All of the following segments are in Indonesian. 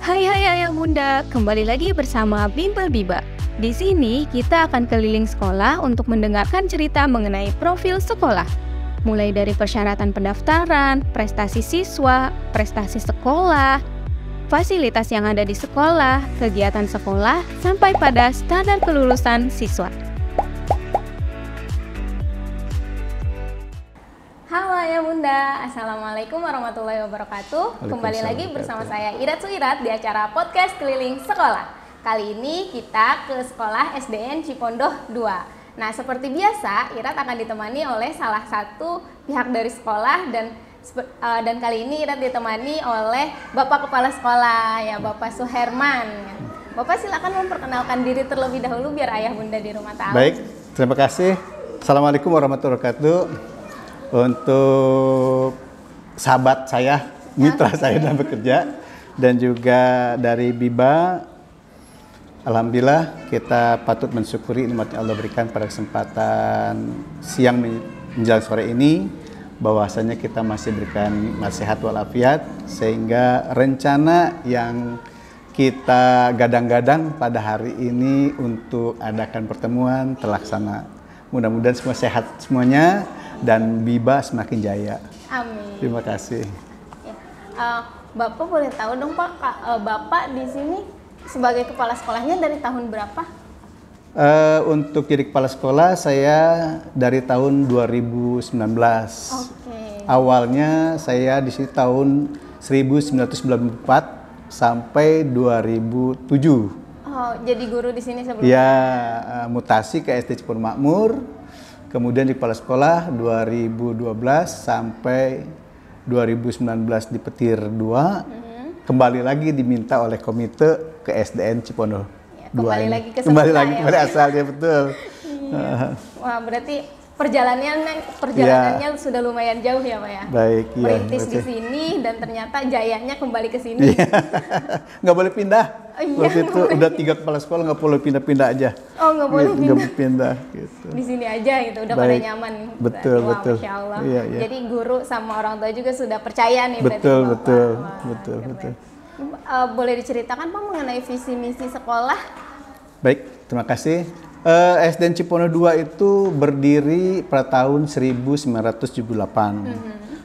Hai Ayah Bunda, kembali lagi bersama Bimbel Biba. Di sini kita akan keliling sekolah untuk mendengarkan cerita mengenai profil sekolah. Mulai dari persyaratan pendaftaran, prestasi siswa, prestasi sekolah, fasilitas yang ada di sekolah, kegiatan sekolah, sampai pada standar kelulusan siswa. Halo Ayah Bunda, Assalamualaikum warahmatullahi wabarakatuh. Kembali lagi bersama saya Irat Suirat di acara podcast keliling sekolah. Kali ini kita ke sekolah SDN Cipondoh 2. Nah, seperti biasa, Irat akan ditemani oleh salah satu pihak dari sekolah dan kali ini Irat ditemani oleh Bapak Kepala Sekolah, ya Bapak Suherman. Bapak silakan memperkenalkan diri terlebih dahulu biar Ayah Bunda di rumah tahu. Baik, terima kasih. Assalamualaikum warahmatullahi wabarakatuh. Untuk sahabat saya, mitra saya dalam bekerja, dan juga dari Biba, alhamdulillah kita patut mensyukuri nikmat yang Allah berikan pada kesempatan siang menjelang sore ini, bahwasanya kita masih berikan nasihat walafiat, sehingga rencana yang kita gadang-gadang pada hari ini untuk adakan pertemuan terlaksana. Mudah-mudahan semua sehat semuanya dan Biba semakin jaya. Amin. Terima kasih. Ya. Bapak boleh tahu dong Pak, Bapak di sini sebagai kepala sekolahnya dari tahun berapa? Untuk jadi kepala sekolah saya dari tahun 2019. Awalnya saya di sini tahun 1994 sampai 2007. Oh, jadi guru di sini sebelumnya? Ya, mutasi ke SD Cipondoh Makmur, kemudian di kepala sekolah 2012 sampai 2019 di Petir 2, kembali lagi diminta oleh komite ke SDN Cipondoh 2. Kembali lagi ke asalnya, betul. Iya. Wah, berarti perjalanannya sudah lumayan jauh ya Pak ya? Baik, iya. Merintis di sini dan ternyata jayanya kembali ke sini. Nggak boleh pindah. Iya, waktu itu udah 3 kepala sekolah, nggak boleh pindah-pindah aja. Oh, nggak boleh pindah gitu. Di sini aja gitu, udah pada nyaman. Betul, wah, betul. Masya Allah. Iya. Jadi guru sama orang tua juga sudah percaya nih betul, berarti betul. Boleh diceritakan Pak mengenai visi misi sekolah? Baik, terima kasih. SDN Cipondoh 2 itu berdiri pada tahun 1978.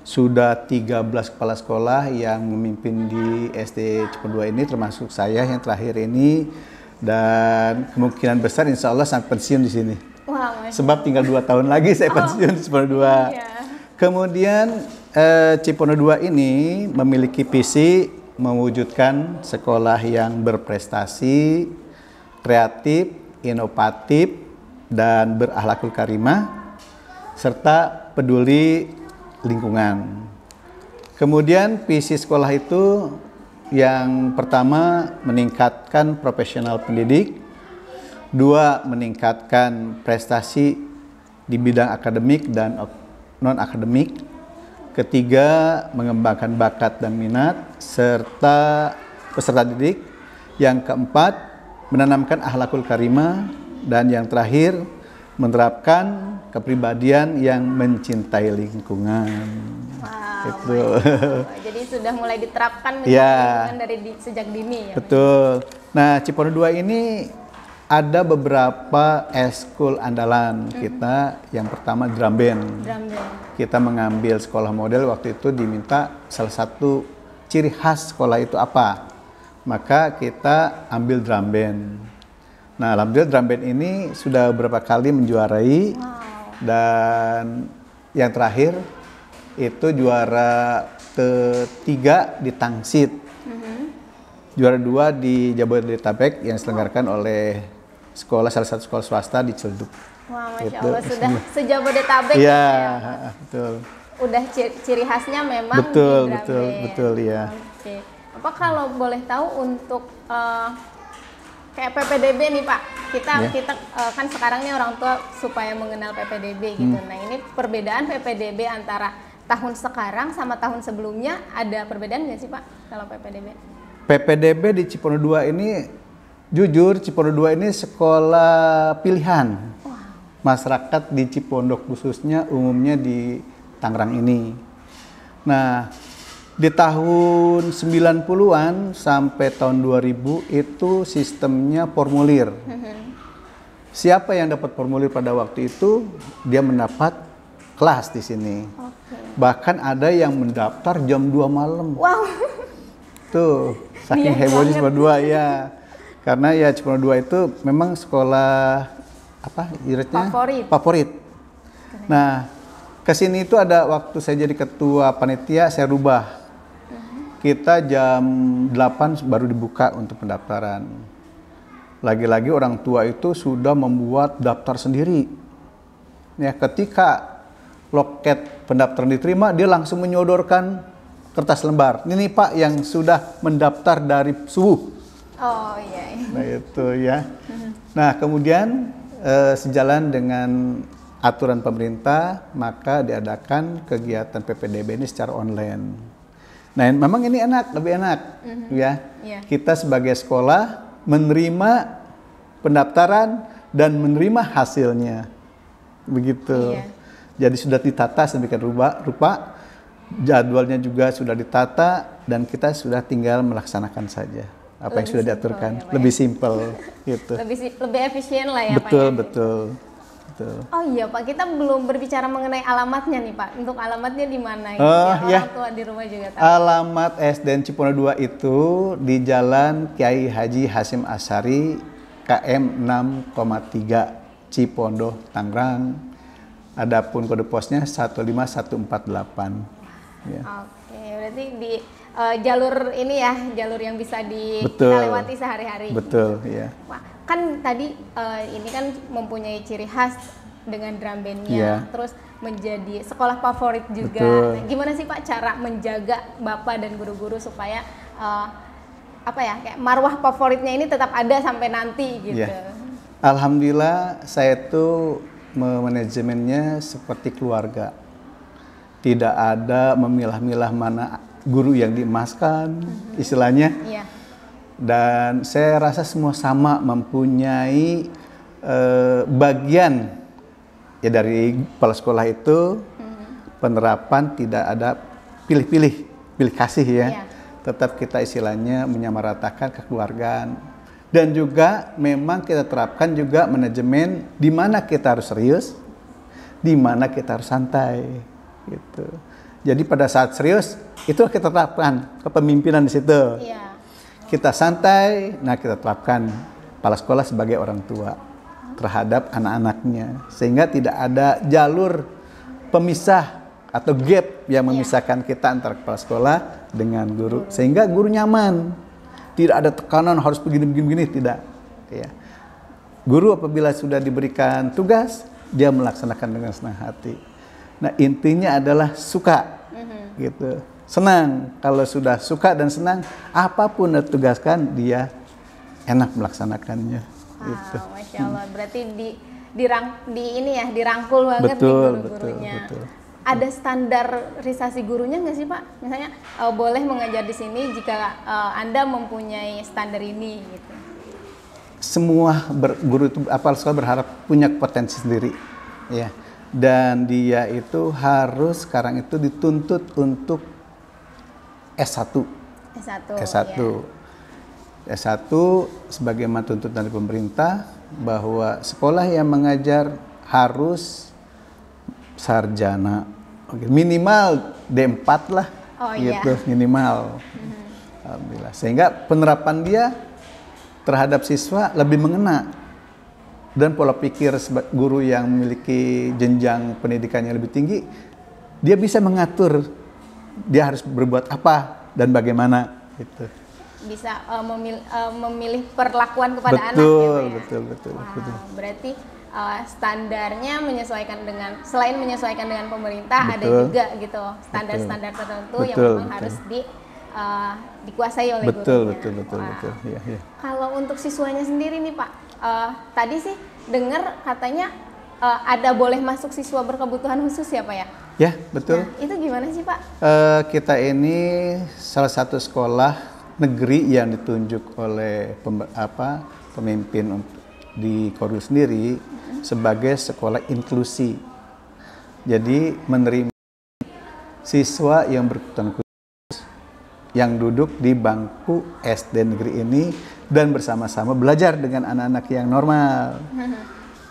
Sudah 13 kepala sekolah yang memimpin di SD Cipondoh 2 ini, termasuk saya yang terakhir ini, dan kemungkinan besar insya Allah sampai pensiun di sini. Wah, sebab tinggal 2 tahun lagi saya pensiun di Cipondoh 2. Iya. Kemudian Cipondoh 2 ini memiliki visi mewujudkan sekolah yang berprestasi, kreatif, inovatif, dan berakhlakul karimah, serta peduli lingkungan. Kemudian visi sekolah itu yang pertama meningkatkan profesional pendidik, 2 meningkatkan prestasi di bidang akademik dan non-akademik, ketiga mengembangkan bakat dan minat serta peserta didik, yang keempat menanamkan akhlakul karimah, dan yang terakhir menerapkan kepribadian yang mencintai lingkungan. Wow, itu. Jadi sudah mulai diterapkan ya, dari sejak dini ya. Betul. Nah, Cipondoh 2 ini ada beberapa eskul andalan kita. Yang pertama drum band. Kita mengambil sekolah model, waktu itu diminta salah satu ciri khas sekolah itu apa? Maka kita ambil drum band. Nah, alhamdulillah drum band ini sudah beberapa kali menjuarai. Dan yang terakhir itu juara ketiga di Tangsit, juara 2 di Jabodetabek yang diselenggarakan oleh salah satu sekolah swasta di Ciledug. Wah, Masya Allah, sudah se-Jabodetabek ya, betul. Udah ciri khasnya memang betul ya. Oke. Apa kalau boleh tahu untuk kayak PPDB nih Pak, kita kan sekarang nih orang tua supaya mengenal PPDB gitu. Nah, ini perbedaan PPDB antara tahun sekarang sama tahun sebelumnya, ada perbedaan nggak sih Pak kalau PPDB? PPDB di Cipondoh 2 ini, jujur Cipondoh 2 ini sekolah pilihan. Masyarakat di Cipondoh khususnya, umumnya di Tangerang ini. Nah, Di tahun 90-an sampai tahun 2000 itu sistemnya formulir. Siapa yang dapat formulir pada waktu itu, dia mendapat kelas di sini. Bahkan ada yang mendaftar jam 2 malam. Wow. Tuh, saking hebohnya Cipondoh 2 ya. Karena ya Cipondoh 2 itu memang sekolah apa ibaratnya favorit. Nah, kesini itu ada waktu saya jadi ketua panitia, saya rubah. Kita jam 8 baru dibuka untuk pendaftaran. Lagi-lagi orang tua itu sudah membuat daftar sendiri. Ya, ketika loket pendaftaran diterima, dia langsung menyodorkan kertas lembar. Ini Pak yang sudah mendaftar dari subuh. Oh iya. Nah itu ya. Nah kemudian sejalan dengan aturan pemerintah, maka diadakan kegiatan PPDB ini secara online. Nah, memang ini enak, lebih enak, ya. Kita sebagai sekolah menerima pendaftaran dan menerima hasilnya, begitu. Jadi sudah ditata sedemikian rupa, jadwalnya juga sudah ditata dan kita sudah tinggal melaksanakan saja apa yang sudah diaturkan. Lebih simpel, gitu. Lebih efisien lah ya, betul, Pak. Betul. Oh iya Pak, kita belum berbicara mengenai alamatnya nih Pak. Untuk alamatnya di mana? Orang tua di rumah juga tahu. Alamat SDN Cipondoh 2 itu di Jalan Kiai Haji Hasyim Asy'ari KM 6,3 Cipondoh, Tangerang. Adapun kode posnya 15148. Ya. Oke, berarti di jalur ini ya, jalur yang bisa dilewati sehari-hari. Betul, ya. Wah, kan tadi ini kan mempunyai ciri khas dengan drum bandnya, terus menjadi sekolah favorit juga. Nah, gimana sih Pak cara menjaga Bapak dan guru-guru supaya kayak marwah favoritnya ini tetap ada sampai nanti gitu? Alhamdulillah saya tuh manajemennya seperti keluarga. Tidak ada memilah-milah mana guru yang diemaskan, istilahnya. Dan saya rasa semua sama mempunyai bagian ya dari kepala sekolah itu. Penerapan tidak ada pilih kasih ya. Tetap kita istilahnya menyamaratakan kekeluargaan. Dan juga memang kita terapkan juga manajemen di mana kita harus serius, di mana kita harus santai gitu. Jadi pada saat serius itu kita terapkan kepemimpinan di situ. Kita santai, nah kita terapkan kepala sekolah sebagai orang tua terhadap anak-anaknya. Sehingga tidak ada jalur pemisah atau gap yang memisahkan kita antara kepala sekolah dengan guru. Sehingga guru nyaman. Tidak ada tekanan harus begini, tidak. Ya. Guru apabila sudah diberikan tugas, dia melaksanakan dengan senang hati. Nah intinya adalah suka, gitu. Senang, kalau sudah suka dan senang, apapun yang ditugaskan dia enak melaksanakannya. Gitu. Masya Allah, berarti dirangkul banget nih guru-gurunya. Betul. Ada standarisasi gurunya nggak sih Pak? Misalnya boleh mengajar di sini jika Anda mempunyai standar ini, gitu. Semua guru itu kepala sekolah berharap punya potensi sendiri, ya. Dan dia itu harus sekarang itu dituntut untuk S1 sebagaimana tuntutan dari pemerintah bahwa sekolah yang mengajar harus sarjana, minimal D4 lah, gitu, minimal. Alhamdulillah. Sehingga penerapan dia terhadap siswa lebih mengena dan pola pikir guru yang memiliki jenjang pendidikannya lebih tinggi, dia bisa mengatur dia harus berbuat apa dan bagaimana, gitu. Bisa memilih perlakuan kepada anak. Betul. Berarti standarnya selain menyesuaikan dengan pemerintah, ada juga gitu standar-standar tertentu yang memang harus dikuasai oleh gurunya. Betul. Ya. Kalau untuk siswanya sendiri nih Pak, tadi sih dengar katanya ada boleh masuk siswa berkebutuhan khusus ya Pak ya? Ya, betul. Nah, itu gimana sih Pak? Kita ini salah satu sekolah negeri yang ditunjuk oleh pemimpin di Korwil sendiri sebagai sekolah inklusi. Jadi menerima siswa yang berkebutuhan khusus yang duduk di bangku SD negeri ini dan bersama-sama belajar dengan anak-anak yang normal.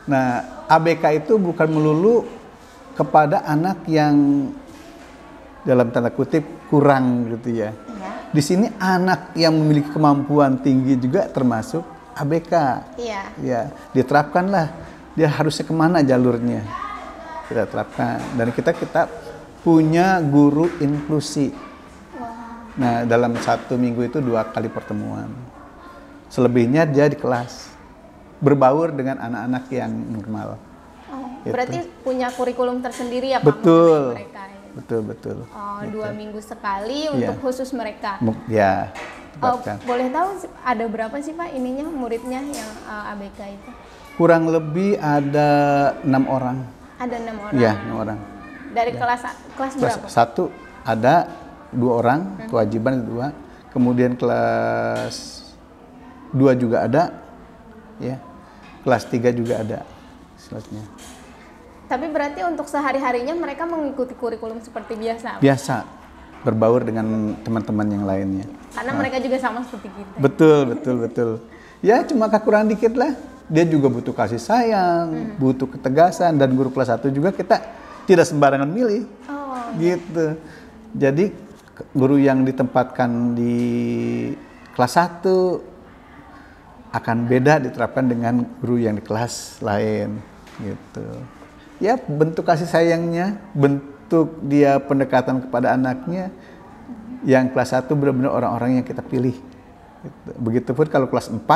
Nah, ABK itu bukan melulu kepada anak yang dalam tanda kutip kurang gitu ya. Di sini anak yang memiliki kemampuan tinggi juga termasuk ABK. Iya. Ya, diterapkanlah. Dia harusnya kemana jalurnya? Kita terapkan. Dan kita punya guru inklusi. Nah, dalam 1 minggu itu 2 kali pertemuan. Selebihnya dia di kelas, berbaur dengan anak-anak yang normal. Gitu. Berarti punya kurikulum tersendiri ya Pak? Betul. Mereka, ya? Betul. Oh, gitu. 2 minggu sekali untuk khusus mereka. Ya. Boleh tahu ada berapa sih Pak ininya muridnya yang ABK itu? Kurang lebih ada 6 orang. Ada 6 orang. Iya, 6 orang. Dari kelas berapa? 1 ada 2 orang, kewajiban 2. Kemudian kelas 2 juga ada, ya. Kelas 3 juga ada, selanjutnya. Tapi berarti untuk sehari-harinya mereka mengikuti kurikulum seperti biasa? Biasa, berbaur dengan teman-teman yang lainnya. Karena mereka juga sama seperti kita. Betul. Ya cuma kekurangan dikit lah. Dia juga butuh kasih sayang, butuh ketegasan, dan guru kelas 1 juga kita tidak sembarangan milih. Gitu. Jadi guru yang ditempatkan di kelas 1 akan beda diterapkan dengan guru yang di kelas lain gitu. Ya bentuk kasih sayangnya, bentuk dia pendekatan kepada anaknya, yang kelas 1 benar-benar orang-orang yang kita pilih gitu. Begitupun kalau kelas 4,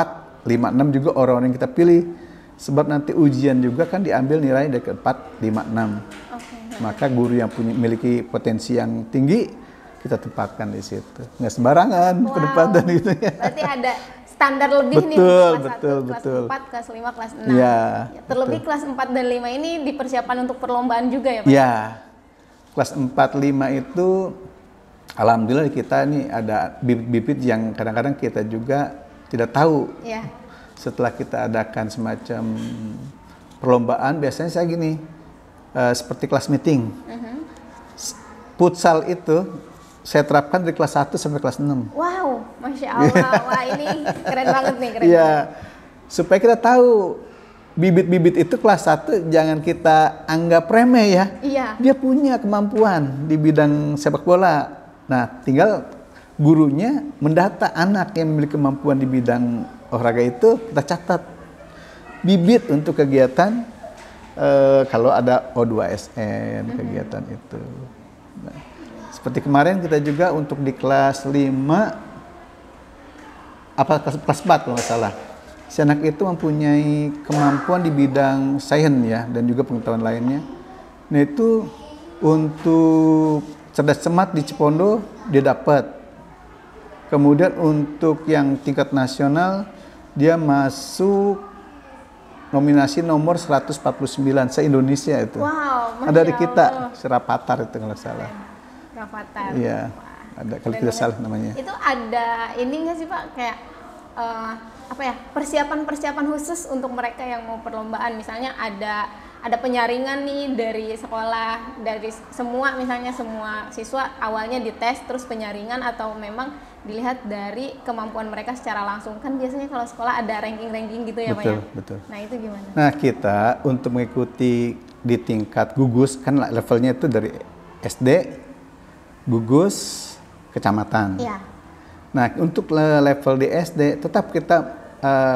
5, 6 juga orang-orang yang kita pilih, sebab nanti ujian juga kan diambil nilai dari 4, 5, 6. Maka guru yang memiliki potensi yang tinggi kita tempatkan di situ. Nggak sembarangan penempatan gitu ya. Berarti ada standar lebih nih kelas 1, kelas 4, kelas 5, kelas 6. Ya, terlebih kelas 4 dan 5 ini dipersiapkan untuk perlombaan juga ya Pak? Ya, kelas 4, 5 itu alhamdulillah kita nih ada bibit-bibit yang kadang-kadang kita juga tidak tahu. Ya. Setelah kita adakan semacam perlombaan, biasanya saya gini, seperti kelas meeting. Futsal itu saya terapkan dari kelas 1 sampai kelas 6. Wow, Masya Allah. Wah ini keren banget nih. Supaya kita tahu bibit-bibit itu kelas 1 jangan kita anggap remeh ya. Iya. Dia punya kemampuan di bidang sepak bola. Nah, tinggal gurunya mendata anak yang memiliki kemampuan di bidang olahraga itu, kita catat bibit untuk kegiatan kalau ada O2SN kegiatan itu. Nah, seperti kemarin kita juga untuk di kelas 5 kelas 4 kalau nggak salah. Si anak itu mempunyai kemampuan di bidang sains ya dan juga pengetahuan lainnya. Nah itu untuk cerdas cermat di Cipondo dia dapat. Kemudian untuk yang tingkat nasional dia masuk nominasi nomor 149 se-Indonesia itu. Wow, ada di kita, Serapatar itu kalau salah. Rafathar. Iya, ada kalau tidak salah namanya. Itu ada ini nggak sih Pak kayak persiapan khusus untuk mereka yang mau perlombaan, misalnya ada penyaringan nih dari sekolah, dari semua siswa awalnya dites terus penyaringan, atau memang dilihat dari kemampuan mereka secara langsung? Kan biasanya kalau sekolah ada ranking gitu ya Pak ya? Betul. Nah itu gimana? Nah kita untuk mengikuti di tingkat gugus kan levelnya itu dari SD, gugus, kecamatan. Iya. Nah untuk level di SD tetap kita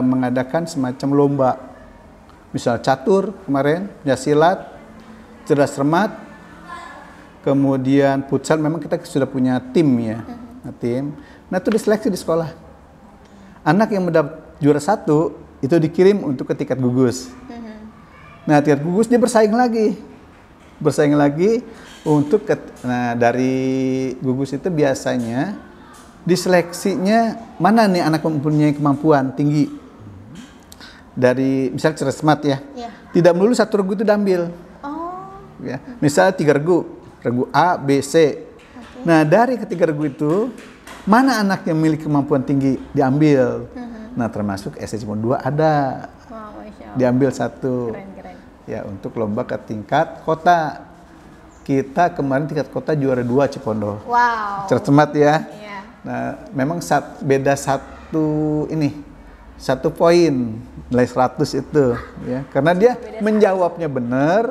mengadakan semacam lomba. Misal catur kemarin, ya silat, cerdas cermat, kemudian futsal memang kita sudah punya tim ya, tim. Nah itu diseleksi di sekolah. Anak yang mendapat juara 1 itu dikirim untuk ke tingkat gugus. Nah tingkat gugus dia bersaing lagi untuk dari gugus itu biasanya diseleksinya mana nih anak mempunyai kemampuan tinggi. Dari misalnya cerdas cermat ya. Tidak melulu satu regu itu diambil. Ya, misalnya 3 regu A, B, C. Nah dari ketiga regu itu mana anak yang memiliki kemampuan tinggi diambil. Nah termasuk SD Cipondo 2 ada. Diambil 1. Keren. Ya untuk lomba ke tingkat kota. Kita kemarin tingkat kota juara 2 Cipondo. Wow. Cerdas cermat ya. Nah, memang beda satu poin nilai 100 itu ya. Karena dia menjawabnya benar,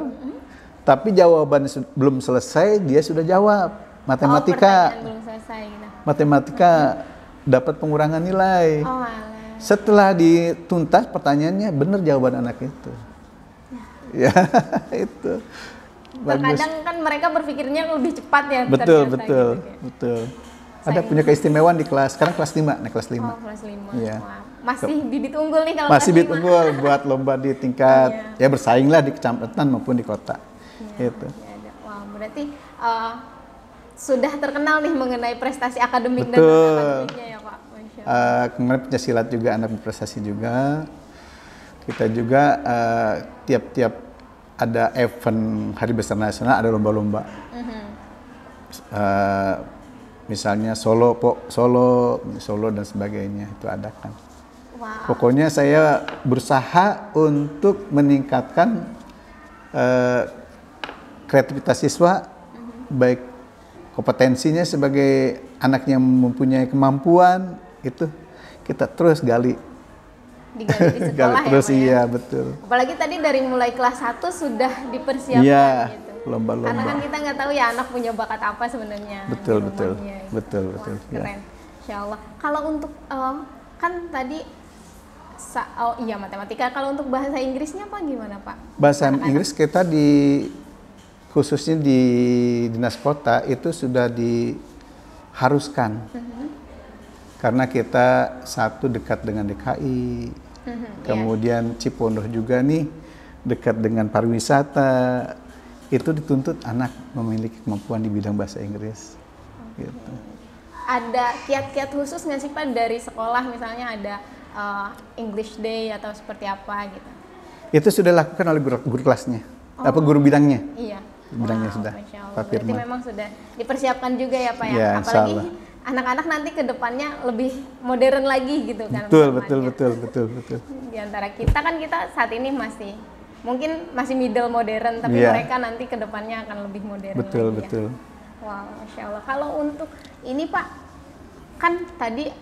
tapi jawabannya belum selesai dia sudah jawab. Matematika. Belum selesai gitu. Matematika dapat pengurangan nilai. Oh, alah. Setelah dituntas pertanyaannya benar jawaban anak itu. Ya, itu. Terkadang kan mereka berpikirnya lebih cepat ya. Betul. Gitu. Ada punya keistimewaan di kelas. Sekarang kelas 5, naik kelas 5. Oh, kelas 5. Iya. Wah, masih bibit unggul nih kalau Masih kelas bibit unggul buat lomba di tingkat ya bersaing lah di kecamatan maupun di kota. Gitu. Ya, wah, berarti sudah terkenal nih mengenai prestasi akademik dan Betul. akademiknya ya Pak. Masya Allah. Kemarin pencaksilat juga anak berprestasi juga. Kita juga tiap-tiap ada event Hari Besar Nasional ada lomba-lomba. Misalnya Solo dan sebagainya itu ada kan. Wow. Pokoknya saya berusaha untuk meningkatkan kreativitas siswa, baik kompetensinya sebagai anak yang mempunyai kemampuan itu kita terus gali Digali di sekolah terus ya Pak, iya ya? betul. Apalagi tadi dari mulai kelas 1 sudah dipersiapkan Iya, gitu. lomba-lomba. Karena kan kita nggak tahu ya anak punya bakat apa sebenarnya. Betul. Di rumahnya, gitu. Betul. Wah, Ya. keren. Insya Allah. Kalau untuk kan tadi matematika. Kalau untuk bahasa Inggrisnya apa gimana Pak? Bahasa Inggris kita khususnya di dinas kota itu sudah diharuskan. Karena kita satu dekat dengan DKI, kemudian Cipondoh juga nih dekat dengan pariwisata, itu dituntut anak memiliki kemampuan di bidang bahasa Inggris. Gitu. Ada kiat-kiat khusus nggak sih Pak dari sekolah, misalnya ada English Day atau seperti apa gitu? Itu sudah dilakukan oleh guru kelasnya, guru bidangnya. Iya. Bidangnya sudah. Masya Allah. Pak Berarti Firman. memang sudah dipersiapkan juga ya Pak ya. Ya, Apalagi insyaallah. anak-anak nanti ke depannya lebih modern lagi gitu kan. Betul. Di antara kita saat ini mungkin masih middle modern, tapi Iya. mereka nanti ke depannya akan lebih modern lagi ya. Betul. Wow, Masya Allah. Kalau untuk ini Pak, kan tadi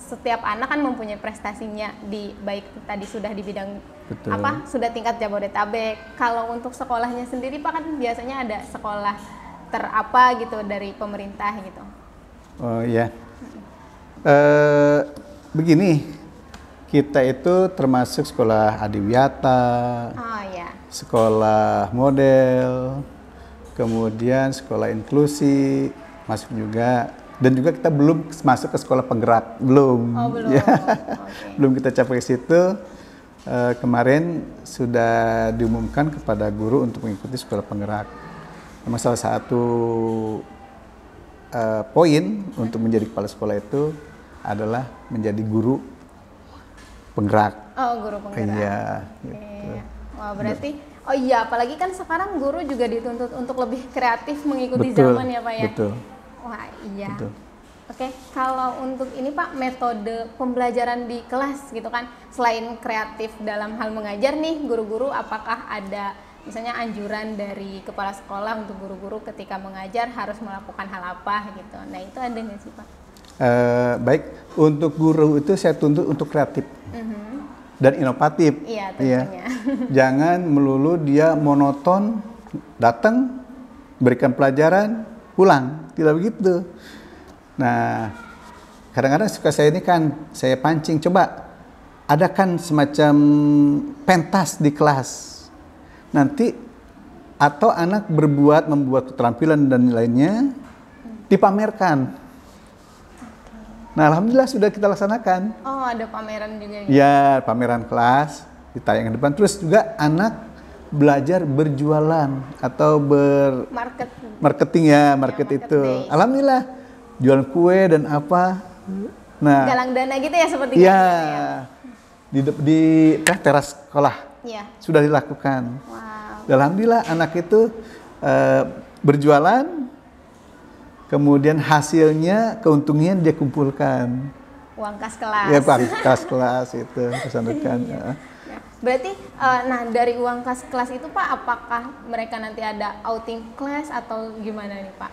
setiap anak kan mempunyai prestasinya baik tadi sudah di bidang Betul. sudah tingkat Jabodetabek. Kalau untuk sekolahnya sendiri Pak, kan biasanya ada sekolah terapa gitu dari pemerintah gitu. Oh iya. Begini, kita itu termasuk sekolah Adiwiyata, Oh ya. sekolah model, kemudian sekolah inklusi masuk juga, dan juga kita belum masuk ke sekolah penggerak, belum. Oh, belum. Ya. Oke. Belum kita capai ke situ. Kemarin sudah diumumkan kepada guru untuk mengikuti sekolah penggerak. Memang salah satu poin untuk menjadi kepala sekolah itu adalah menjadi guru penggerak. Oh, guru penggerak. Iya. Oke. Gitu. Wah, berarti apalagi kan sekarang guru juga dituntut untuk lebih kreatif mengikuti Betul, zaman ya Pak ya. betul. Wah, iya. Betul. Oke, kalau untuk ini Pak, metode pembelajaran di kelas gitu kan, selain kreatif dalam hal mengajar nih, guru-guru apakah ada misalnya anjuran dari kepala sekolah untuk guru-guru ketika mengajar harus melakukan hal apa gitu? Nah, itu ada nggak sih Pak? Baik, untuk guru itu saya tuntut untuk kreatif dan inovatif. Iya, tentunya. Jangan melulu dia monoton, datang, berikan pelajaran, pulang. Tidak begitu. Nah, kadang-kadang suka saya pancing, coba adakan semacam pentas di kelas. Nanti atau anak membuat keterampilan dan lainnya dipamerkan. Nah, alhamdulillah sudah kita laksanakan. Oh, ada pameran juga gitu. Ya, pameran kelas ditayangkan depan. Terus juga anak belajar berjualan atau marketing itu. days. Alhamdulillah jualan kue dan apa. Nah, Galang dana gitu ya seperti ya gitu di teras sekolah ya. sudah dilakukan. Wow. Alhamdulillah anak itu berjualan, kemudian hasilnya, keuntungannya dia kumpulkan. Uang kas kelas. Ya, kelas itu kesandukan. Iya. Berarti, dari uang kas kelas itu Pak, apakah mereka nanti ada outing class atau gimana nih Pak?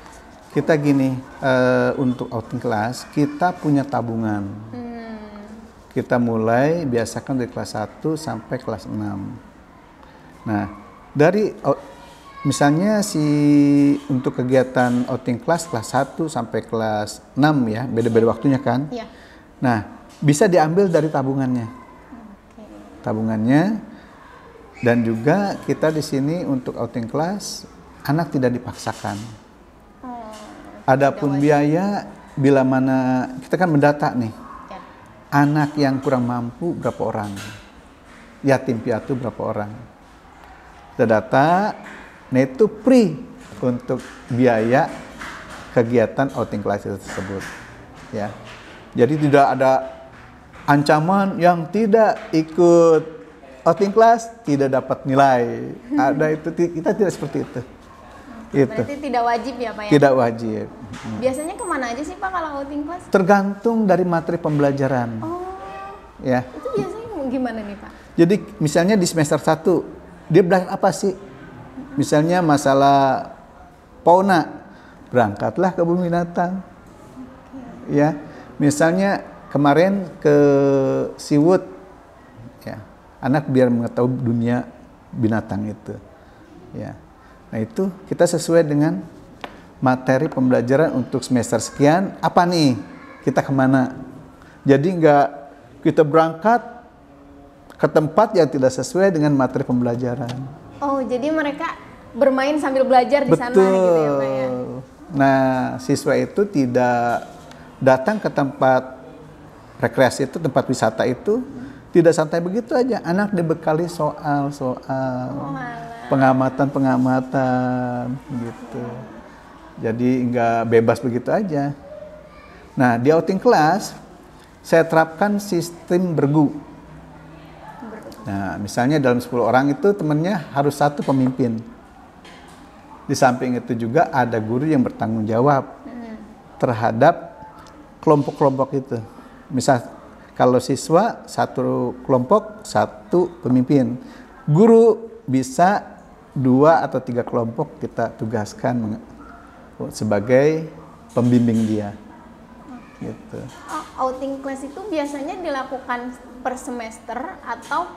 Kita gini, untuk outing kelas kita punya tabungan. Kita mulai biasakan dari kelas 1 sampai kelas 6. Nah, misalnya untuk kegiatan outing kelas 1 sampai kelas 6 ya, beda-beda waktunya kan? Iya. Nah, bisa diambil dari tabungannya. Tabungannya, dan juga kita di sini untuk outing kelas anak tidak dipaksakan. Adapun biaya, bila mana kita kan mendata nih, anak yang kurang mampu berapa orang, yatim piatu berapa orang. Kita data, nah itu free untuk biaya kegiatan outing kelas itu tersebut. Ya, jadi tidak ada ancaman yang tidak ikut outing kelas tidak dapat nilai. Ada itu, kita tidak seperti itu. Berarti tidak wajib ya Pak ya? Tidak wajib. Biasanya kemana aja sih Pak kalau outing kelas? Tergantung dari materi pembelajaran. Oh, ya. Itu biasanya gimana nih Pak? Jadi misalnya di semester 1, dia belajar apa sih? Misalnya masalah fauna, berangkatlah ke kebun binatang. Ya, misalnya kemarin ke Siwut, ya, anak biar mengetahui dunia binatang itu. Ya. Nah itu kita sesuai dengan materi pembelajaran untuk semester sekian, apa nih, kita kemana. Jadi nggak kita berangkat ke tempat yang tidak sesuai dengan materi pembelajaran. Oh, jadi mereka bermain sambil belajar di sana gitu ya Pak ya? Nah, siswa itu tidak datang ke tempat rekreasi itu, tempat wisata itu, tidak santai begitu aja. Anak dibekali soal-soal. Pengamatan gitu. Jadi nggak bebas begitu aja. Nah, di outing kelas saya terapkan sistem bergu. Nah, misalnya dalam 10 orang itu temannya harus 1 pemimpin. Di samping itu juga ada guru yang bertanggung jawab terhadap kelompok-kelompok itu. Misal kalau siswa 1 kelompok 1 pemimpin, guru bisa 2 atau 3 kelompok kita tugaskan sebagai pembimbing dia. Gitu. Oh, outing class itu biasanya dilakukan per semester atau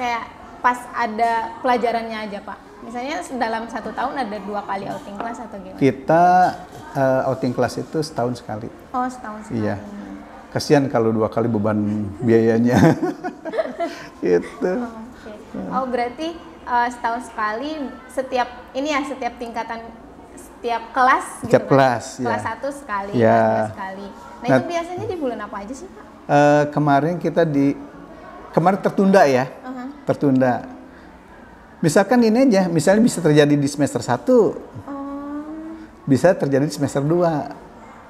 kayak pas ada pelajarannya aja Pak? Misalnya dalam 1 tahun ada 2 kali outing class atau gimana? Kita outing class itu setahun sekali. Oh, setahun sekali. Iya. Kasihan kalau 2 kali beban biayanya. Gitu. Oh, berarti setahun sekali setiap tingkatan, setiap kelas gitu setiap kan? Kelas kelas ya. 1 sekali, Ya. kelas 2 sekali. Nah, itu biasanya di bulan apa aja sih Pak? Kemarin tertunda ya. Tertunda. Misalkan ini aja, misalnya bisa terjadi di semester 1. Bisa terjadi di semester 2.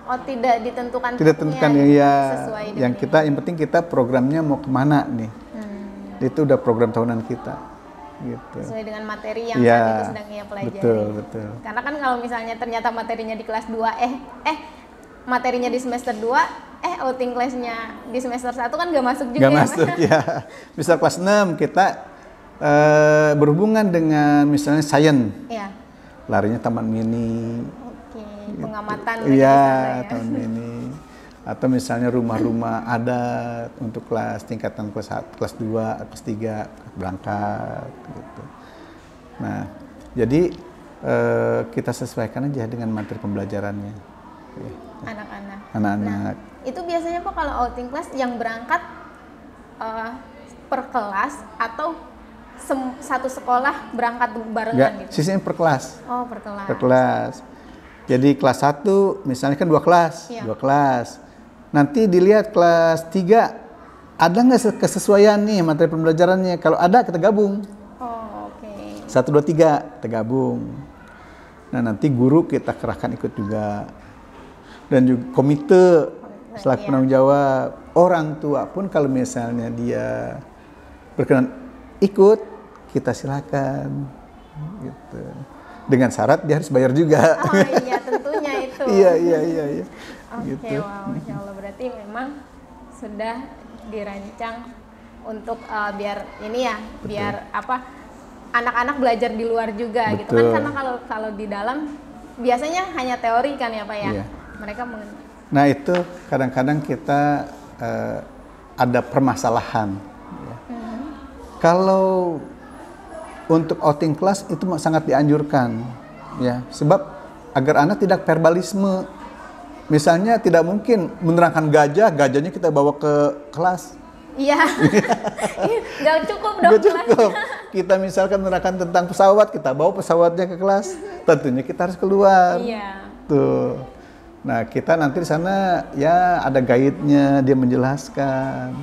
Oh, tidak ditentukan. Tidak ditentukan ya. Yang penting kita programnya mau kemana nih. Itu udah program tahunan kita. Gitu. Sesuai dengan materi yang saat itu sedang ia pelajari. Betul. Karena kan kalau misalnya ternyata materinya di kelas 2, materinya di semester 2, outing class-nya di semester 1 kan nggak masuk juga. Nggak masuk ya. Misal kelas 6 kita berhubungan dengan misalnya sains. Iya. Larinya taman mini. Oke, pengamatan. Iya, taman mini. Atau misalnya rumah-rumah adat untuk tingkatan kelas 1, kelas 2, kelas 3 berangkat gitu. Nah, jadi kita sesuaikan aja dengan materi pembelajarannya. Anak-anak. Nah, itu biasanya Pak kalau outing class yang berangkat per kelas atau satu sekolah berangkat barengan gitu? Sistemnya per kelas. Oh, per kelas. Per kelas. Jadi kelas 1 misalnya kan 2 kelas. Iya. 2 kelas. Nanti dilihat kelas 3 ada nggak kesesuaian nih materi pembelajarannya. Kalau ada kita gabung. Oh, oke. 1, 2, 3 kita gabung. Nah, nanti guru kita kerahkan ikut juga. Dan juga komite selaku penanggung jawab. Orang tua pun kalau misalnya dia berkenan ikut, kita silakan. Gitu. Dengan syarat dia harus bayar juga. Oh iya, tentunya itu. Iya. Oke, Gitu. wow, Masya Allah. Berarti memang sudah dirancang untuk biar anak-anak belajar di luar juga. Betul. Gitu kan, karena kalau di dalam biasanya hanya teori kan ya Pak ya? Iya. Mereka Nah itu kadang-kadang kita ada permasalahan. Ya. Kalau untuk outing kelas itu sangat dianjurkan, ya, sebab agar anak tidak verbalisme. Misalnya tidak mungkin menerangkan gajahnya kita bawa ke kelas. Iya, nggak cukup dong. Nggak cukup. Kita misalkan menerangkan tentang pesawat, kita bawa pesawatnya ke kelas, tentunya kita harus keluar. Iya. Tuh. Nah kita nanti di sana ya ada guide-nya, dia menjelaskan.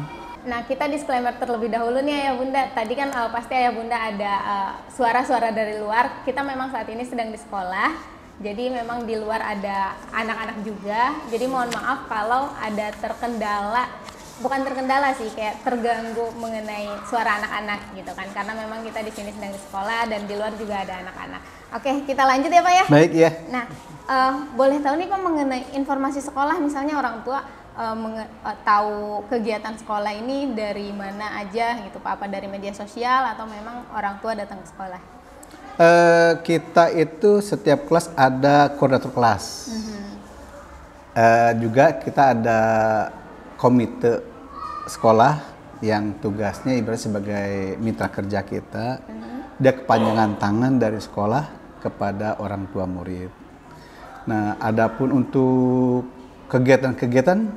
Nah kita disclaimer terlebih dahulu nih Ayah Bunda. Tadi kan pasti Ayah Bunda ada suara-suara dari luar. Kita memang saat ini sedang di sekolah. Jadi memang di luar ada anak-anak juga. Jadi mohon maaf kalau ada terkendala, bukan terkendala sih, kayak terganggu mengenai suara anak-anak gitu kan. Karena memang kita di sini sedang di sekolah dan di luar juga ada anak-anak. Oke, kita lanjut ya Pak ya. Baik ya. Nah, boleh tahu nih Pak mengenai informasi sekolah, misalnya orang tua tahu kegiatan sekolah ini dari mana aja gitu Pak? Apa dari media sosial atau memang orang tua datang ke sekolah? Kita itu setiap kelas ada koordinator kelas. Juga kita ada komite sekolah yang tugasnya ibarat sebagai mitra kerja kita. Dia kepanjangan tangan dari sekolah kepada orang tua murid. Nah, adapun untuk kegiatan-kegiatan,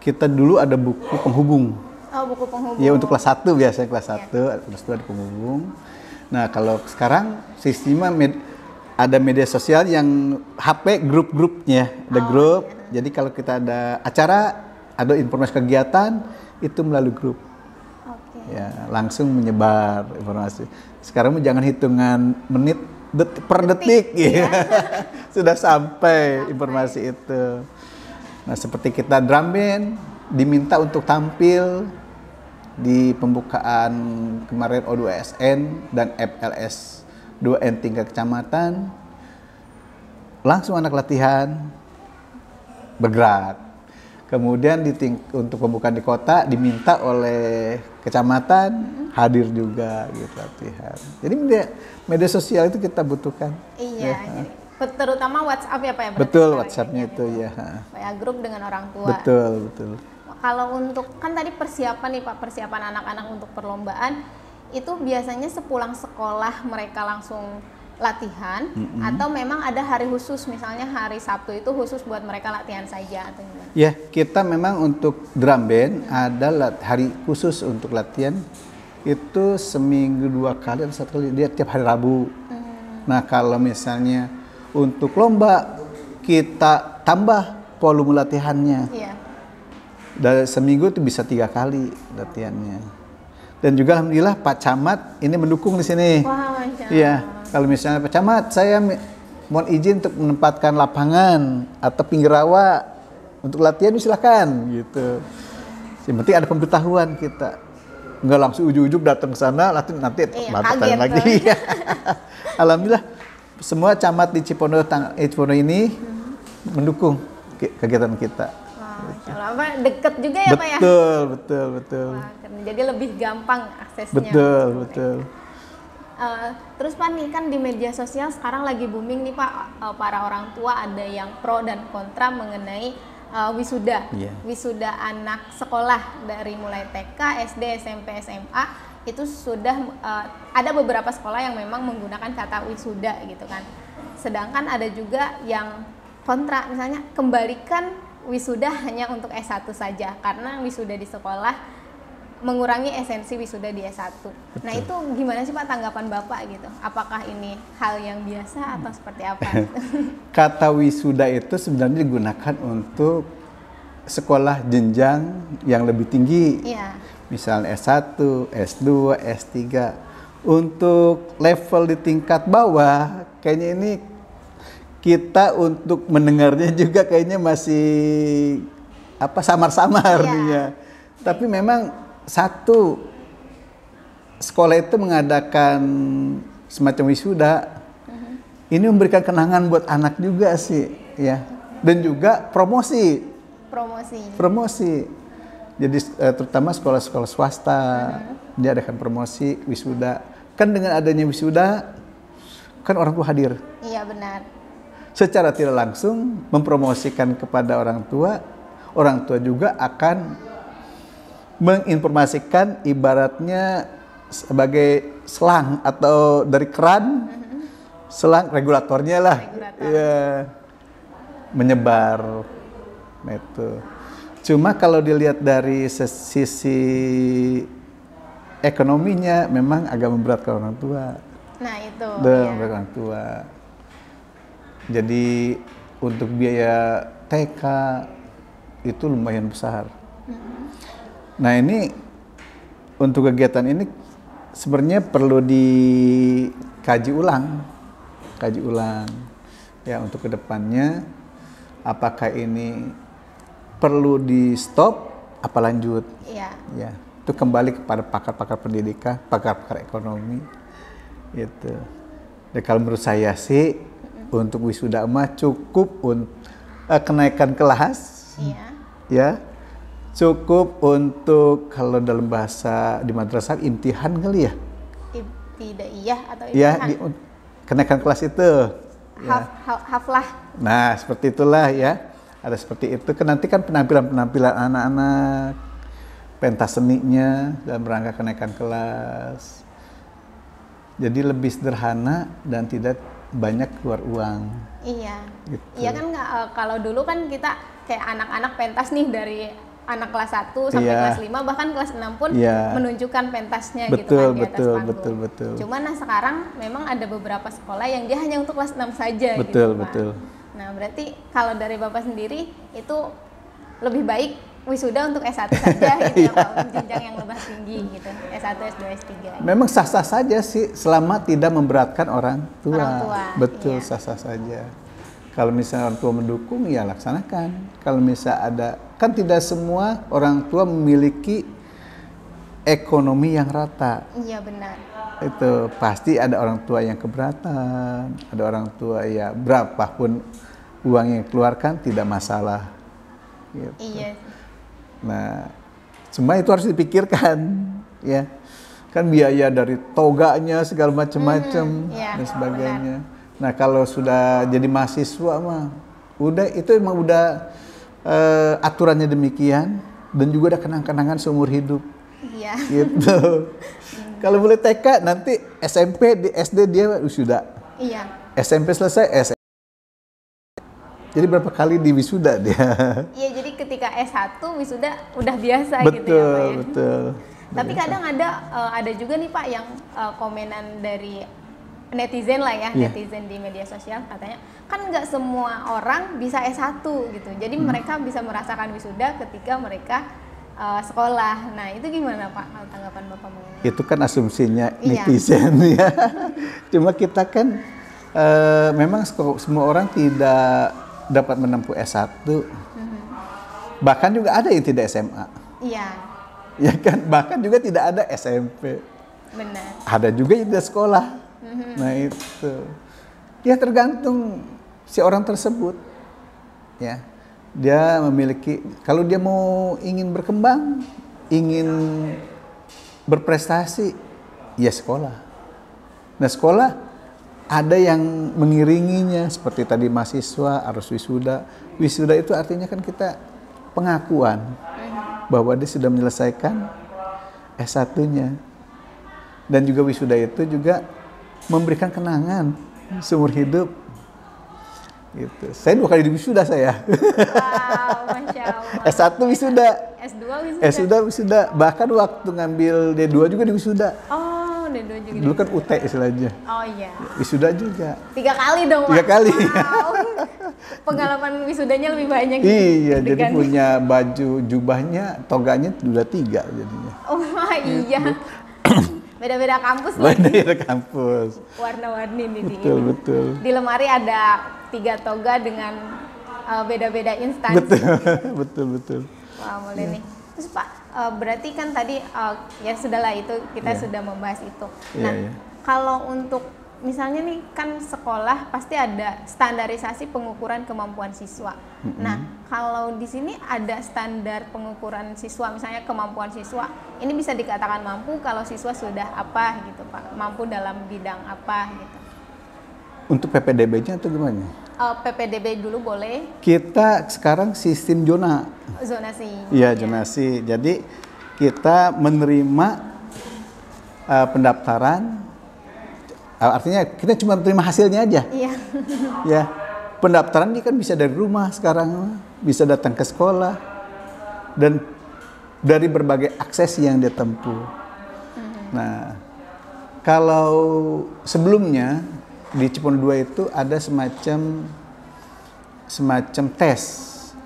kita dulu ada buku penghubung. Oh, buku penghubung. Ya, untuk kelas 1 biasanya, kelas 1, kelas 2 ada penghubung. Nah, kalau sekarang sistemnya ada media sosial yang HP grup-grupnya, ada grup. Iya. Jadi kalau kita ada acara, ada informasi kegiatan, itu melalui grup. Ya, langsung menyebar informasi. Sekarang jangan hitungan menit per detik ya. Sudah sampai informasi itu. Nah, seperti kita drum band diminta untuk tampil di pembukaan kemarin O2SN dan FLS 2N tingkat kecamatan, langsung anak latihan bergerak. Kemudian untuk pembukaan di kota diminta oleh kecamatan hadir juga gitu latihan. Jadi media sosial itu kita butuhkan. Iya, ya. Jadi terutama WhatsApp ya Pak ya? Betul, WhatsApp-nya itu ya. Kayak grup dengan orang tua. Betul. Kalau untuk, kan tadi persiapan nih Pak, persiapan anak-anak untuk perlombaan, itu biasanya sepulang sekolah mereka langsung latihan, atau memang ada hari khusus, misalnya hari Sabtu itu khusus buat mereka latihan saja atau gimana? Ya, kita memang untuk drum band ada hari khusus untuk latihan, itu seminggu 2 kali atau 1 kali, dia tiap hari Rabu. Nah, kalau misalnya untuk lomba, kita tambah volume latihannya. Iya. Dari seminggu itu bisa 3 kali latihannya. Dan juga alhamdulillah Pak Camat ini mendukung di sini. Wah, Masya Allah. Iya, kalau misalnya Pak Camat, saya mohon izin untuk menempatkan lapangan atau pinggir rawa untuk latihan, silakan gitu. Yang penting ada pemberitahuan kita. Enggak langsung ujuk-ujuk datang ke sana, latihan nanti lagi. Alhamdulillah semua camat di Cipondo ini mendukung kegiatan kita. Apa deket juga ya Pak ya? Betul. Wah, jadi lebih gampang aksesnya. Betul. Terus Pak nih kan di media sosial sekarang lagi booming nih Pak, para orang tua ada yang pro dan kontra mengenai wisuda. Yeah. Wisuda anak sekolah dari mulai TK, SD, SMP, SMA itu sudah ada beberapa sekolah yang memang menggunakan kata wisuda gitu kan. Sedangkan ada juga yang kontra, misalnya kembalikan wisuda hanya untuk S1 saja karena wisuda di sekolah mengurangi esensi wisuda di S1. Betul. Nah, itu gimana sih Pak tanggapan Bapak gitu? Apakah ini hal yang biasa atau seperti apa? Kata wisuda itu sebenarnya digunakan untuk sekolah jenjang yang lebih tinggi. Iya. Misalnya S1, S2, S3. Untuk level di tingkat bawah kayaknya ini kita untuk mendengarnya juga kayaknya masih samar-samar dia. Tapi memang satu sekolah itu mengadakan semacam wisuda. Ini memberikan kenangan buat anak juga sih, ya. Dan juga promosi. Jadi terutama sekolah-sekolah swasta dia adakan promosi wisuda. Kan dengan adanya wisuda kan orang tua hadir. Iya benar. secara tidak langsung mempromosikan kepada orang tua juga akan menginformasikan ibaratnya sebagai selang atau dari keran, selang regulatornya lah, ya, menyebar. Nah, itu. Cuma kalau dilihat dari sisi ekonominya memang agak memberatkan orang tua. Nah itu. Memberatkan orang tua. Jadi untuk biaya TK itu lumayan besar. Nah ini untuk kegiatan ini sebenarnya perlu dikaji ulang ya untuk kedepannya apakah ini perlu di stop apa lanjut? Iya. Ya itu kembali kepada pakar-pakar pendidikan, pakar-pakar ekonomi itu. Dan kalau menurut saya sih untuk wisuda mah cukup kenaikan kelas, ya cukup untuk kalau dalam bahasa di madrasah imtihan kali ya, ibtidaiyah atau imtihan? Ya kenaikan kelas itu, haflah. Nah seperti itulah ya, ada seperti itu. Nanti kan penampilan anak-anak, pentas seninya dalam rangka kenaikan kelas. Jadi lebih sederhana dan tidak banyak keluar uang. Iya. Gitu. Iya kan kalau dulu kan kita kayak anak-anak pentas nih dari anak kelas 1 sampai kelas 5 bahkan kelas 6 pun menunjukkan pentasnya gitu kan di atas panggung. Betul. Cuman sekarang memang ada beberapa sekolah yang dia hanya untuk kelas 6 saja gitu. Betul. Nah, berarti kalau dari Bapak sendiri itu lebih baik wisuda untuk S1 saja gitu ya Pak, jenjang yang lebih tinggi gitu. S1, S2, S3. Gitu. Memang sah-sah saja sih selama tidak memberatkan orang tua. Betul, iya. Sah-sah saja. Kalau misalnya orang tua mendukung ya laksanakan. Kalau misalnya ada, kan tidak semua orang tua memiliki ekonomi yang rata. Iya benar. Itu pasti ada orang tua yang keberatan, ada orang tua ya berapapun uang yang keluarkan tidak masalah. Gitu. Iya. Nah, cuma itu harus dipikirkan, ya. Kan biaya dari toganya segala macam-macam dan sebagainya. Benar. Nah, kalau sudah jadi mahasiswa mah, udah itu emang udah aturannya demikian dan juga ada kenang-kenangan seumur hidup. Iya. Gitu. Kalau boleh TK nanti SMP di SD dia sudah. Iya. SMP selesai SMP. Jadi berapa kali di wisuda dia? Iya, jadi ketika S1 wisuda udah biasa betul, gitu ya Pak ya. Betul. Tapi kadang ada juga nih Pak yang komenan dari netizen lah ya, netizen di media sosial katanya kan nggak semua orang bisa S1 gitu. Jadi mereka bisa merasakan wisuda ketika mereka sekolah. Nah, itu gimana Pak tanggapan Bapak mengenai? Itu kan asumsinya netizen ya. Cuma kita kan memang semua orang tidak dapat menempuh S1. Bahkan juga ada yang tidak SMA. Iya. Ya kan, bahkan juga tidak ada SMP. Benar. Ada juga yang tidak sekolah. Nah, itu. Ya tergantung si orang tersebut. Ya. Dia memiliki, kalau dia ingin berkembang, ingin berprestasi, ya sekolah. Nah, sekolah ada yang mengiringinya seperti tadi mahasiswa harus wisuda. Wisuda itu artinya kan kita pengakuan bahwa dia sudah menyelesaikan S1-nya. Dan juga wisuda itu juga memberikan kenangan seumur hidup. Gitu. Saya 2 kali di wisuda saya. Wow, Masya Allah. S1 wisuda. S2 wisuda. S2 wisuda. Bahkan waktu ngambil D2 juga di wisuda. Oh, D2 juga. Dulu kan UT istilahnya. Oh iya. Wisuda juga. 3 kali dong, Pak. 3 kali. Wow. Pengalaman wisudanya lebih banyak. Iya, jadi punya baju jubahnya, toganya udah 3 jadinya. Oh iya. Beda-beda kampus nih. Beda kampus. Warna-warni nih. Betul. Di lemari ada 3 toga dengan beda-beda instansi. Betul. Wah, boleh nih. Terus Pak, berarti kan tadi ya sudahlah itu kita sudah membahas itu. Nah, kalau untuk misalnya nih kan sekolah pasti ada standarisasi pengukuran kemampuan siswa. Nah, kalau di sini ada standar pengukuran siswa, misalnya kemampuan siswa ini bisa dikatakan mampu kalau siswa sudah apa gitu Pak, mampu dalam bidang apa gitu. Untuk PPDB-nya atau gimana? PPDB dulu boleh? Kita sekarang sistem Zonasi. Iya, zonasi. Jadi kita menerima pendaftaran, artinya kita cuma menerima hasilnya aja. Iya. Ya, pendaftaran ini kan bisa dari rumah sekarang, bisa datang ke sekolah, dan dari berbagai akses yang dia tempuh. Nah, kalau sebelumnya di Cipondo 2 itu ada semacam tes.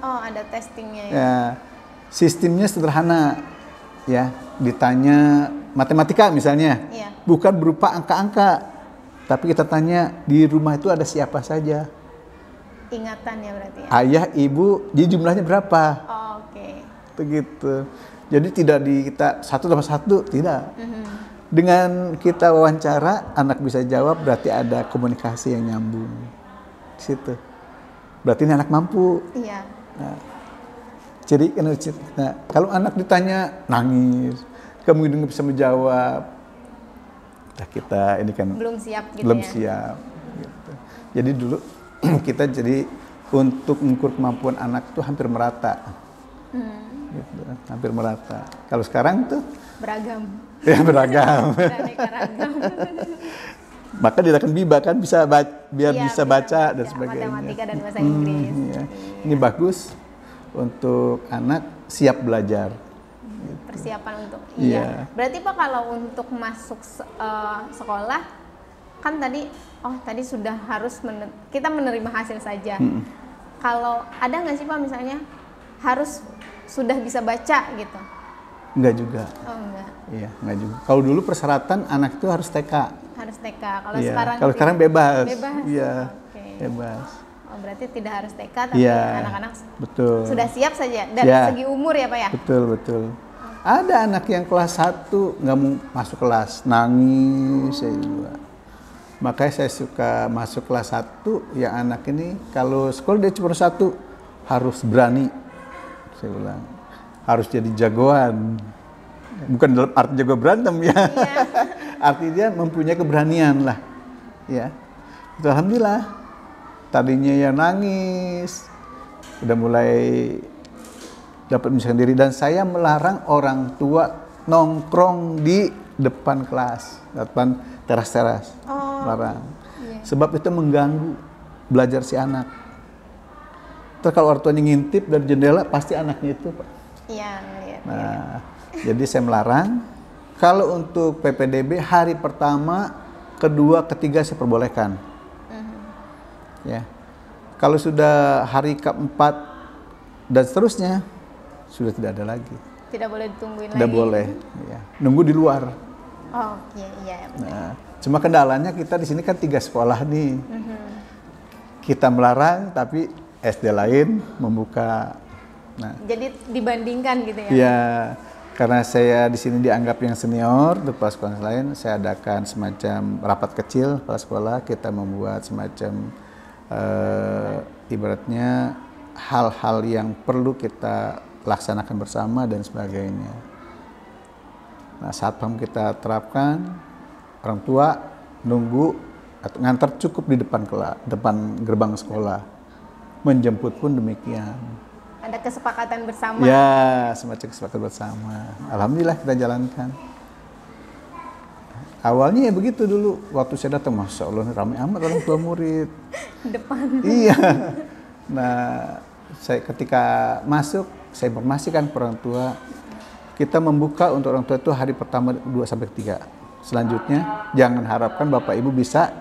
Oh, ada testingnya ya. Ya, sistemnya sederhana, ya. Ditanya matematika misalnya, Iya. bukan berupa angka-angka, tapi kita tanya di rumah itu ada siapa saja. Ingatan ya berarti ya. Ayah, ibu, jadi jumlahnya berapa? Oh, oke. Begitu. Jadi tidak kita satu tambah satu, tidak. Dengan kita wawancara, anak bisa jawab, berarti ada komunikasi yang nyambung di situ. Berarti ini anak mampu. Iya. Nah, jadi kalau anak ditanya nangis, kemudian nggak bisa menjawab, nah kita ini kan Belum siap gitu belum ya. siap. Gitu. Jadi dulu kita jadi untuk mengukur kemampuan anak tuh hampir merata. Gitu, hampir merata. Kalau sekarang tuh Beragam. ya beragam. Beraneka ragam. Maka dia akan biba kan bisa biar Iya, bisa baca dan sebagainya. Matematika dan bahasa Inggris. Iya. Ini bagus untuk anak siap belajar. Persiapan untuk Iya. Berarti Pak kalau untuk masuk sekolah kan tadi sudah harus kita menerima hasil saja. Kalau ada nggak sih Pak misalnya harus sudah bisa baca gitu? Enggak juga. Oh enggak. Iya, enggak juga. Kalau dulu persyaratan anak itu harus TK. Harus TK. Kalau Iya. sekarang Kalau sekarang bebas. Bebas. Iya. Oke. Bebas. Oh, berarti tidak harus TK tapi Iya. anak-anak Betul. sudah siap saja dari Iya. segi umur ya Pak ya? Betul, betul. Ada anak yang kelas 1 nggak mau masuk kelas, nangis saya juga. Makanya saya suka masuk kelas 1, ya anak ini kalau sekolah dia cuma 1 harus berani. Saya bilang, harus jadi jagoan. Bukan dalam arti jago berantem ya. Iya. Arti dia mempunyai keberanian lah. Ya. Itu alhamdulillah. Tadinya ya nangis, udah mulai dapat menyelesaikan diri, dan saya melarang orang tua nongkrong di depan kelas, depan teras-teras. Oh, Larang. iya. Sebab itu mengganggu belajar si anak. Terus kalau orang tuanya ngintip dari jendela, pasti anaknya itu, Pak. Iya, ngeliat. Nah, jadi saya melarang. Kalau untuk PPDB hari pertama, kedua, ketiga saya perbolehkan. Ya. Kalau sudah hari keempat dan seterusnya, sudah tidak ada lagi. Tidak boleh ditungguin Tidak lagi. boleh. Ya. Nunggu di luar. Oh, iya. Nah, cuma kendalanya kita di sini kan 3 sekolah nih. Kita melarang, tapi SD lain membuka. Nah, Jadi dibandingkan gitu ya? ya, karena saya di sini dianggap yang senior, di kepala sekolah lain, saya adakan semacam rapat kecil kepala sekolah. Kita membuat semacam ibaratnya hal-hal yang perlu kita laksanakan bersama dan sebagainya. Nah, satpam kita terapkan, orang tua nunggu atau ngantar cukup di depan gerbang sekolah. Menjemput pun demikian. Ada kesepakatan bersama? Ya, semacam kesepakatan bersama. Alhamdulillah kita jalankan. Awalnya ya begitu dulu. Waktu saya datang, Masya Allah ramai amat orang tua murid. Depan. Iya. Nah, saya ketika masuk, saya informasikan ke orang tua, kita membuka untuk orang tua itu hari pertama 2-3. Selanjutnya, jangan harapkan Bapak Ibu bisa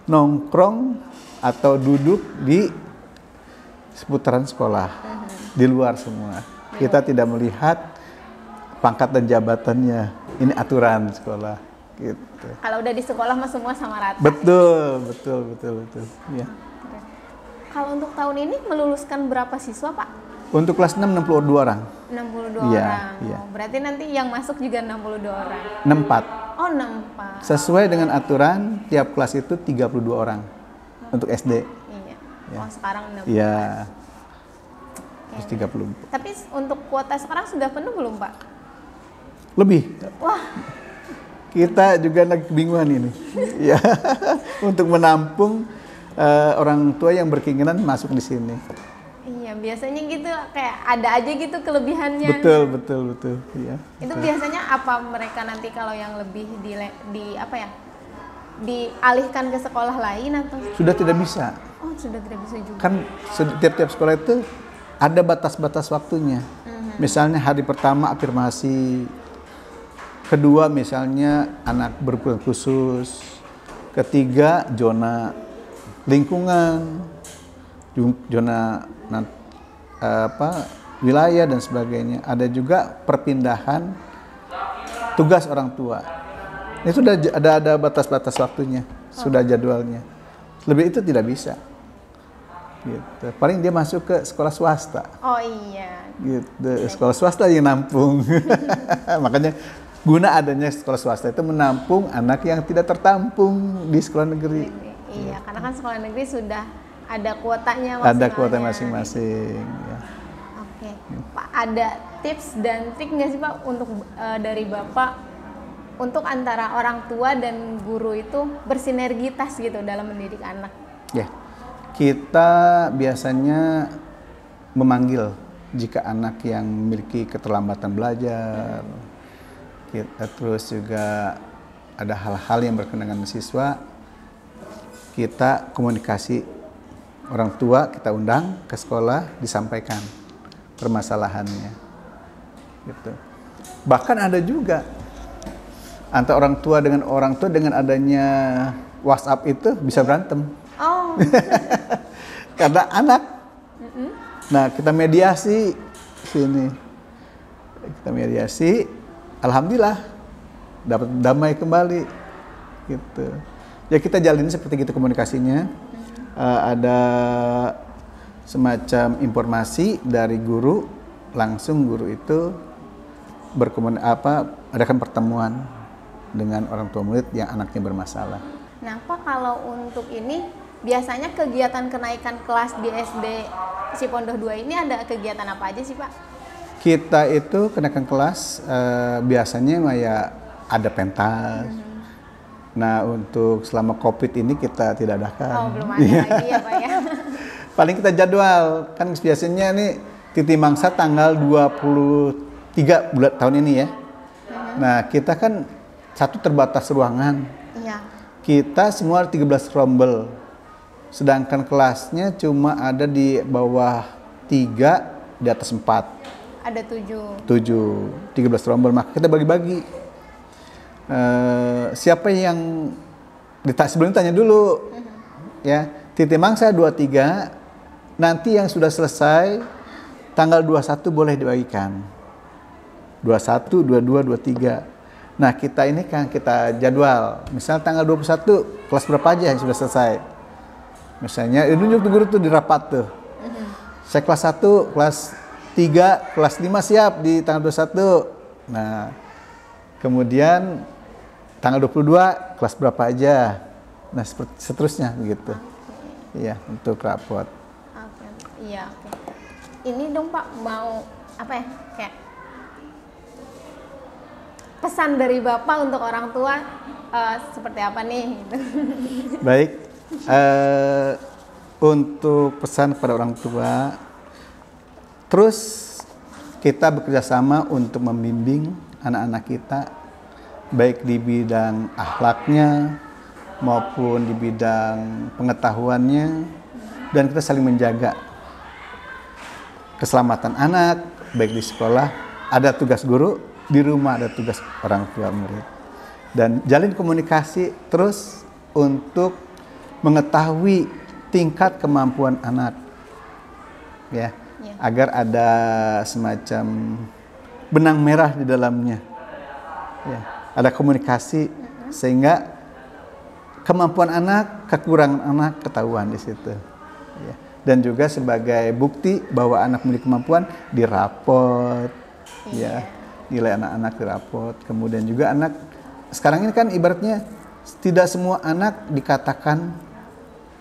nongkrong atau duduk di seputaran sekolah, di luar semua. Kita tidak melihat pangkat dan jabatannya. Ini aturan sekolah. Gitu. Kalau udah di sekolah mah semua sama rata. Betul. Ya. Kalau untuk tahun ini meluluskan berapa siswa Pak? Untuk kelas 6 62 orang. 62 Iya, orang. iya. Oh, berarti nanti yang masuk juga 62 orang. 64. Oh, 64. Sesuai dengan aturan tiap kelas itu 32 orang untuk SD. Iya. Ya. Oh, sekarang 64. Iya. Oke. Terus 30. Tapi untuk kuota sekarang sudah penuh belum Pak? Lebih. Wah, Kita juga lagi kebingungan ini. Ya. Untuk menampung orang tua yang berkeinginan masuk di sini. Iya, biasanya gitu kayak ada aja gitu kelebihannya. Betul. Iya. Itu biasanya apa mereka nanti kalau yang lebih di apa ya? Dialihkan ke sekolah lain atau sudah tidak bisa? Oh, sudah tidak bisa juga. Kan tiap-tiap sekolah itu ada batas-batas waktunya. Misalnya hari pertama afirmasi, kedua misalnya anak berkebutuhan khusus, ketiga zona lingkungan, zona wilayah dan sebagainya. Ada juga perpindahan tugas orang tua. Ini sudah ada batas-batas waktunya, sudah jadwalnya. Lebih itu tidak bisa. Gitu. Paling dia masuk ke sekolah swasta. Oh iya. Gitu. Sekolah swasta yang nampung. Makanya guna adanya sekolah swasta itu menampung anak yang tidak tertampung di sekolah negeri. Iya, karena kan sekolah negeri sudah ada kuotanya masing-masing. Ada kuota masing-masing. Ya. Oke, Pak, ada tips dan trik nggak sih Pak untuk dari Bapak untuk antara orang tua dan guru itu bersinergitas gitu dalam mendidik anak? Ya, kita biasanya memanggil jika anak yang memiliki keterlambatan belajar. Terus juga ada hal-hal yang berkenaan dengan siswa, kita komunikasi orang tua, kita undang ke sekolah, disampaikan permasalahannya. Gitu. Bahkan ada juga antara orang tua dengan adanya WhatsApp itu bisa berantem. Oh. Karena anak. Nah, kita mediasi sini. Kita mediasi, alhamdulillah dapat damai kembali. Gitu. Ya kita jalin seperti gitu komunikasinya. Ada semacam informasi dari guru, langsung guru itu adakan pertemuan dengan orang tua murid yang anaknya bermasalah. Nah, Pak, kalau untuk ini biasanya kegiatan kenaikan kelas di SD Cipondoh 2 ini ada kegiatan apa aja sih Pak? Kita itu kenaikan kelas biasanya ya ada pentas. Nah, untuk selama COVID ini kita tidak adakan. Oh, belum ada lagi ya Pak ya? Paling kita jadwal, kan biasanya nih Titi Mangsa tanggal 23 bulan tahun ini ya. Nah, kita kan satu terbatas ruangan. Iya. Kita semua 13 rombel. Sedangkan kelasnya cuma ada di bawah 3, di atas 4. Ada 7. 13 rombel, maka kita bagi-bagi. Siapa yang sebelum tanya dulu. Ya, Titi Mangsa 23, nanti yang sudah selesai tanggal 21 boleh dibagikan. 21, 22, 23. Nah, kita ini kan kita jadwal. Misal tanggal 21 kelas berapa aja yang sudah selesai. Misalnya ini guru tuh di rapat tuh. Saya kelas 1, kelas 3, kelas 5 siap di tanggal 21. Nah, kemudian tanggal 22 kelas berapa aja. Nah, seperti seterusnya begitu. Iya, untuk rapot. Oke. Iya, oke. Ini dong Pak, mau apa ya? Kayak pesan dari Bapak untuk orang tua seperti apa nih? Gitu. Baik, untuk pesan kepada orang tua, terus kita bekerja sama untuk membimbing anak-anak kita, baik di bidang akhlaknya maupun di bidang pengetahuannya, dan kita saling menjaga keselamatan anak, baik di sekolah, ada tugas guru, di rumah ada tugas orang tua murid. Dan jalin komunikasi terus untuk mengetahui tingkat kemampuan anak. Ya, agar ada semacam benang merah di dalamnya. Ya, ada komunikasi sehingga kemampuan anak, kekurangan anak ketahuan di situ. Ya. Dan juga sebagai bukti bahwa anak memiliki kemampuan dirapot. Ya. Nilai anak-anak dirapot, kemudian juga anak sekarang ini kan ibaratnya tidak semua anak dikatakan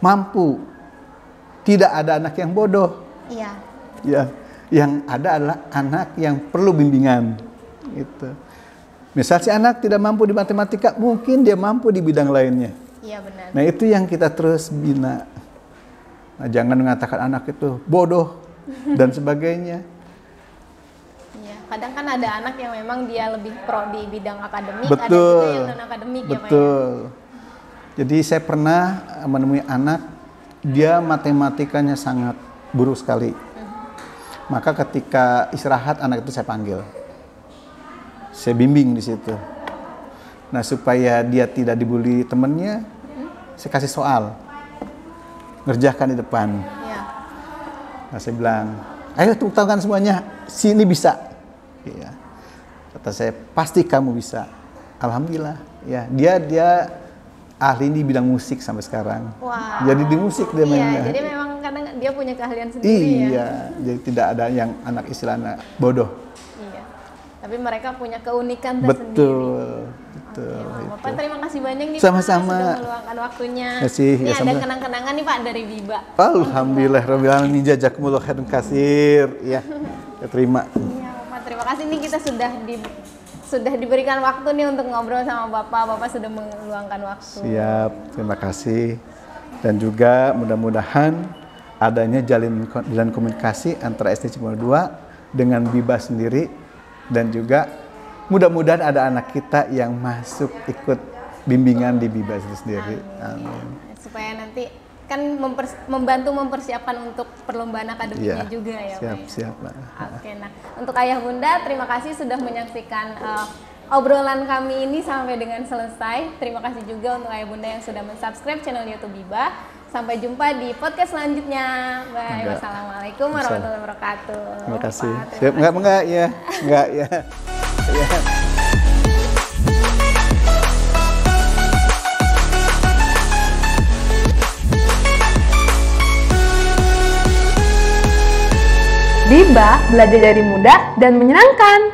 mampu, tidak ada anak yang bodoh. Iya. Ya, yang ada adalah anak yang perlu bimbingan. Gitu. Misal si anak tidak mampu di matematika, mungkin dia mampu di bidang lainnya. Iya benar. Nah itu yang kita terus bina Nah, jangan mengatakan anak itu bodoh dan sebagainya. Iya, kadang kan ada anak yang memang dia lebih pro di bidang akademik, Betul. ada juga yang non akademik. Betul. Ya, Pak, ya? Jadi saya pernah menemui anak, dia matematikanya sangat buruk sekali. Maka ketika istirahat anak itu saya panggil, saya bimbing di situ. Nah, supaya dia tidak dibully temennya, saya kasih soal, ngerjakan di depan. Ya. Nah, saya bilang, ayo tepuk tangan semuanya, sini bisa. Ya. Kata saya, pasti kamu bisa. Alhamdulillah. Ya, dia ahli di bidang musik sampai sekarang. Wow. Jadi di musik dia mainnya. Iya, jadi memang kadang dia punya keahlian sendiri iya, ya. jadi tidak ada yang anak istilahnya bodoh. Iya. Tapi mereka punya keunikan tersendiri. Betul. Ya, Bapak terima kasih banyak nih Sama-sama. Pak sudah meluangkan waktunya. Kasih, Ini ya, ada sama. kenang-kenangan nih Pak dari Biba. Alhamdulillah rabbil alamin, jazakumullah khairan katsir. Ya, saya terima. Iya, Bapak terima kasih nih kita sudah diberikan waktu nih untuk ngobrol sama Bapak. Bapak sudah meluangkan waktu. Siap, terima kasih. Dan juga mudah-mudahan adanya jalan komunikasi antara SD Cipondo 2 dengan Biba sendiri, dan juga mudah-mudahan ada anak kita yang masuk ikut bimbingan di Biba itu sendiri. Amin. Supaya nanti kan membantu mempersiapkan untuk perlombaan akademiknya juga ya siap, Pak. Siap, Pak. Oke, nah untuk Ayah Bunda terima kasih sudah menyaksikan obrolan kami ini sampai dengan selesai. Terima kasih juga untuk Ayah Bunda yang sudah mensubscribe channel YouTube Biba. Sampai jumpa di podcast selanjutnya. Bye. Wassalamualaikum warahmatullahi wabarakatuh. Terima kasih. Pak, Siap, enggak ya. Enggak ya. Ya. Biba, belajar dari mudah dan menyenangkan.